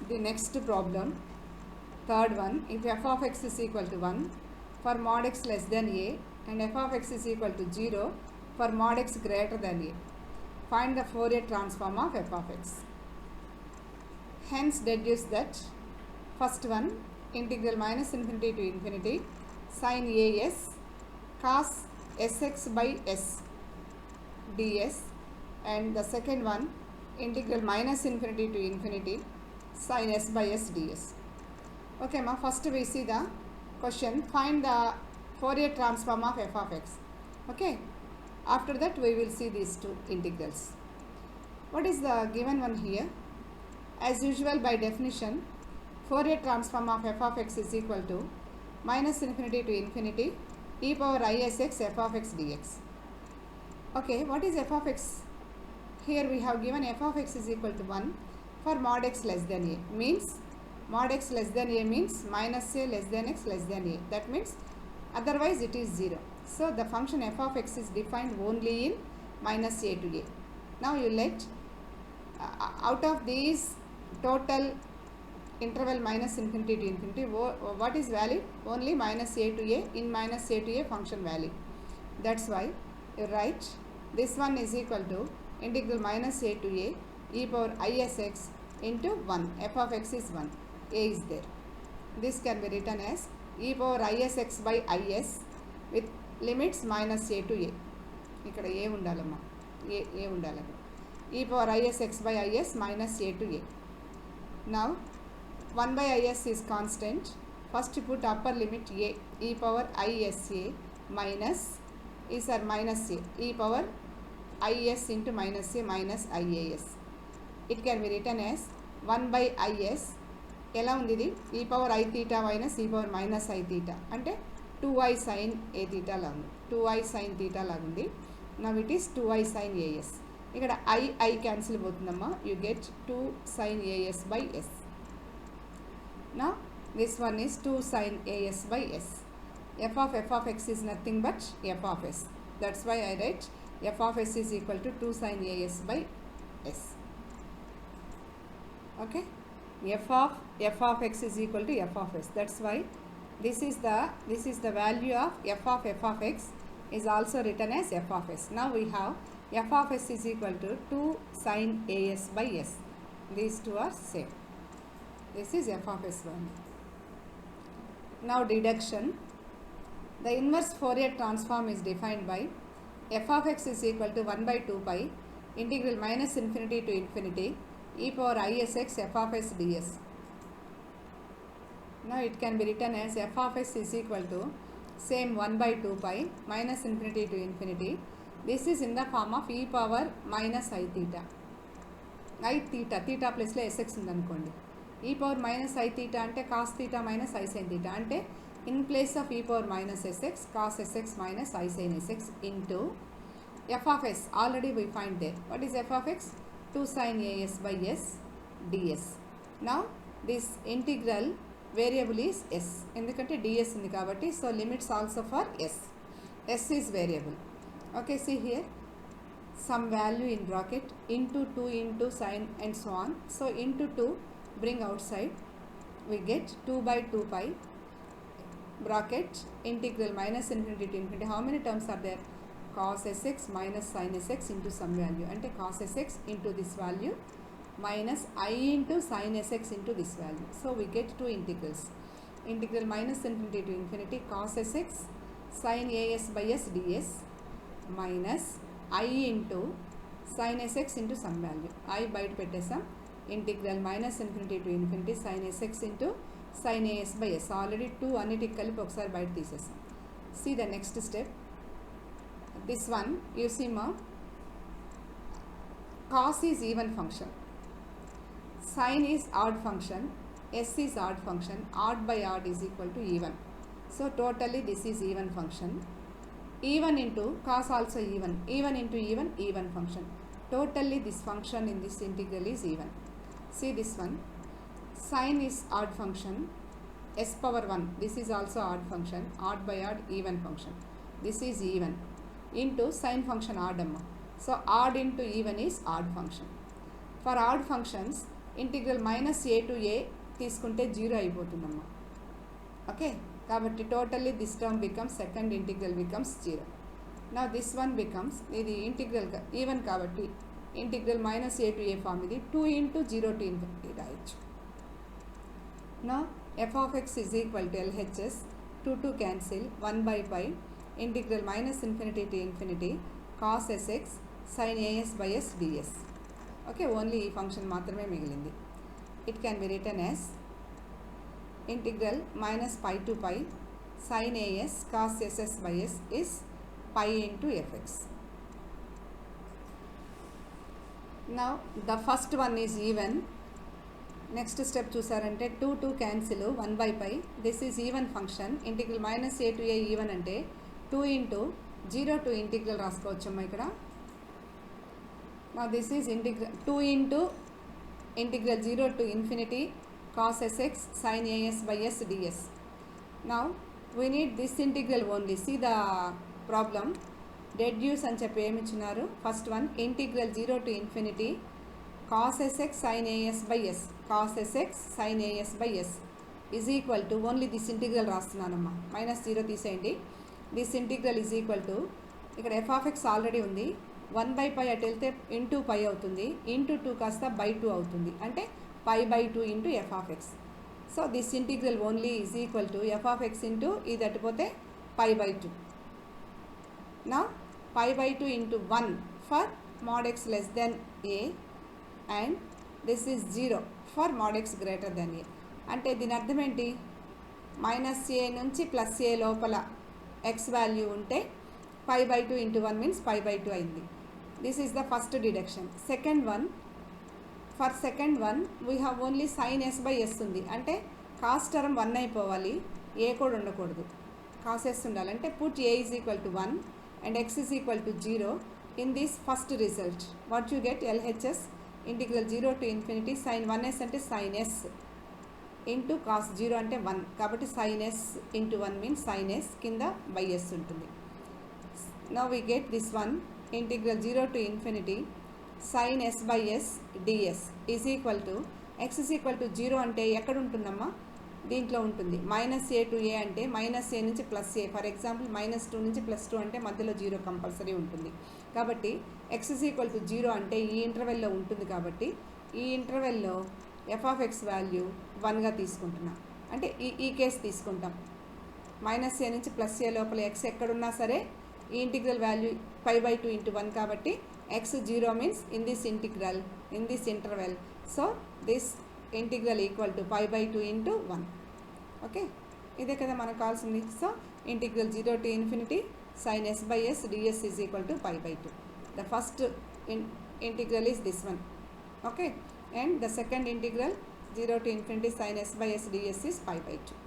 The next problem, third one, if f of x is equal to 1 for mod x less than a and f of x is equal to 0 for mod x greater than a, find the Fourier transform of f of x. Hence deduce that first one, integral minus infinity to infinity sin as cos sx by s ds, and the second one, integral minus infinity to infinity sin s by s ds. Okay ma, first we see the question, find the Fourier transform of f of x. Okay, after that we will see these two integrals. What is the given one here? As usual, by definition, Fourier transform of f of x is equal to minus infinity to infinity e power isx f of x dx. Okay, what is f of x? Here we have given f of x is equal to 1 for mod x less than a, means mod x less than a means minus a less than x less than a, that means otherwise it is 0. So the function f of x is defined only in minus a to a. Now you let out of these total interval minus infinity to infinity, what is valid? Only minus a to a. In minus a to a function valid. That's why you write this one is equal to integral minus a to a e power isx into 1. f of x is 1. A is there. This can be written as e power isx by is with limits minus a to a. ఇక్కడ a ఉండాలమ్మా, a ఉండాలి. e power isx by is minus a to a. Now 1 by is is constant. First you put upper limit a, e power isa minus is or minus a, e power is into minus a minus ias. It can be written as 1 by is. ఎలా ఉంది ఇది? e power I theta minus e power minus I theta అంటే 2i sin a theta లా ఉంది, 2i sin theta లాగా ఉంది. Now it is 2i sin as. ఇక్కడ I cancel పోతుందమ్మా, you get 2 sin as by s. Now this one is 2 sin as by s. f of x is nothing but f of s. That's why I write f of s is equal to 2 sin as by s. Okay, f of x is equal to f of s. That's why this is the value of f of x is also written as f of s. Now we have f of s is equal to 2 sin as by s. These two are same. This is f of s one. Now deduction. The inverse Fourier transform is defined by f of x is equal to 1 by 2 pi integral minus infinity to infinity e power isx f of s ds. Now it can be written as f of s is equal to same 1 by 2 pi minus infinity to infinity. This is in the form of e power minus I theta. I theta, theta plus లో sx ఉందనుకోండి. e power minus I theta అంటే cos theta minus I sin theta అంటే in place of e power minus sx, cos sx minus I sin sx into f of s. Already we find there. What is f of x? 2 sin as by s ds. Now this integral variable is s. ఎందుకంటే ds ఉంది కాబట్టి, so limits also for s. s is variable. Okay, see here, some value in bracket into 2 into sin and so on. So into 2 bring outside, we get 2 by 2 pi bracket integral minus infinity to infinity. How many terms are there? Cos sx minus sin sx into some value, అంటే cos sx into this value minus I into sin sx into this value. So we get two integrals. Integral minus infinity to infinity cos sx sin as by s ds minus I into sin sx into some value. I బయట పెట్టేసాం. Integral minus infinity to infinity sin sx into sin as by s. Already 2 అన్నిటికి కలిపి ఒకసారి బయట తీసేసాం. See the next step. This one you see ma, cos is even function, sin is odd function, s is odd function, odd by odd is equal to even. So totally this is even function. Even into cos also even, even into even function. Totally this function in this integral is even. See this one, sin is odd function, s power 1, this is also odd function, odd by odd even function. This is even into sin function odd amma. So odd into even is odd function. For odd functions integral minus A to A తీసుకుంటే 0 అయిపోతుందమ్మా. Okay, కాబట్టి totally this term becomes second integral becomes 0. నా this one becomes, ఇది integral even కాబట్టి integral minus A to A form, ఇది 2 into 0 to infinity రాయొచ్చు. నా f of x is equal to LHS 2 cancel 1 by pi integral minus infinity to infinity cos sx sin as by s ds. Okay, only ఈ function మాత్రమే మిగిలింది. It can be return as integral minus pi to pi sin as cos ss by s is pi into fx. Now the first one is even. Next step చూసారంటే 2 cancel 1 by pi. This is even function. Integral minus A to A even అంటే 2 into 0 to integral రాసుకోవచ్చమ్మా ఇక్కడ. నా this is integral 2 into integral 0 to infinity cos sx sin as by s ds. Now we need this integral only. See the problem. Deduce అని చెప్పి ఏమి ఇచ్చినారు. First one integral 0 to infinity cos sx sin as by s, cos sx sin as by s is equal to, only this integral రాస్తున్నానమ్మా, -0 తీసేయండి. This integral is equal to, ఇక్కడ f of x already ఉంది, 1 by pi అటు వెళ్తే into pi అవుతుంది, into 2 కాస్త by 2 అవుతుంది, అంటే pi by 2 into f of x. So this integral only is equal to f of x into ఇది అటుపోతే పై బై 2. నా pi by 2 into 1 for mod x less than a and this is 0 for mod x greater than a. అంటే దీని అర్థం ఏంటి, minus ఏ నుంచి plus ఏ లోపల x value ఉంటే pi by 2 into 1 means pi by 2 అయింది. This is the first deduction. Second one, for second one we have only sine s by s ఉంది, అంటే కాస్ టర్మ్ 1 అయిపోవాలి, ఏ కూడా ఉండకూడదు, కాస్ ఎస్ ఉండాలంటే put A is equal to 1 and x is equal to 0 in this first result. What you get, LHS integral 0 to infinity sin 1s అంటే sin s into cos 0 అంటే 1, కాబట్టి sin s into 1 means sin s కింద by s ఉంటుంది. Now we get this one integral 0 to infinity sin s by s ds is equal to, x is equal to 0 అంటే ఎక్కడ ఉంటుందమ్మా, దీంట్లో ఉంటుంది. Minus A to ఏ అంటే minus ఏ నుంచి plus A, for example -2 నుంచి +2 అంటే మధ్యలో 0 కంపల్సరీ ఉంటుంది. కాబట్టి x ఈజ్ ఈక్వల్ టు 0 అంటే ఈ ఇంటర్వెల్లో ఉంటుంది, కాబట్టి ఈ ఇంటర్వెల్లో f of x వాల్యూ 1గా తీసుకుంటున్నాం, అంటే ఈ కేసు తీసుకుంటాం. మైనస్ ఏ నుంచి ప్లస్ ఏ లోపల x ఎక్కడున్నా సరే ఈ ఇంటిగ్రల్ వాల్యూ పై బై 2 ఇంటూ 1 కాబట్టి x 0 means in this integral in this interval. So this integral equal to pi by 2 into 1. Okay, ఇదే కదా మనకు కావాల్సింది. So integral 0 to infinity sin s by s ds is equal to pi by 2. The first integral is this one. Okay, and the second integral 0 to infinity sin s by s ds is pi by 2.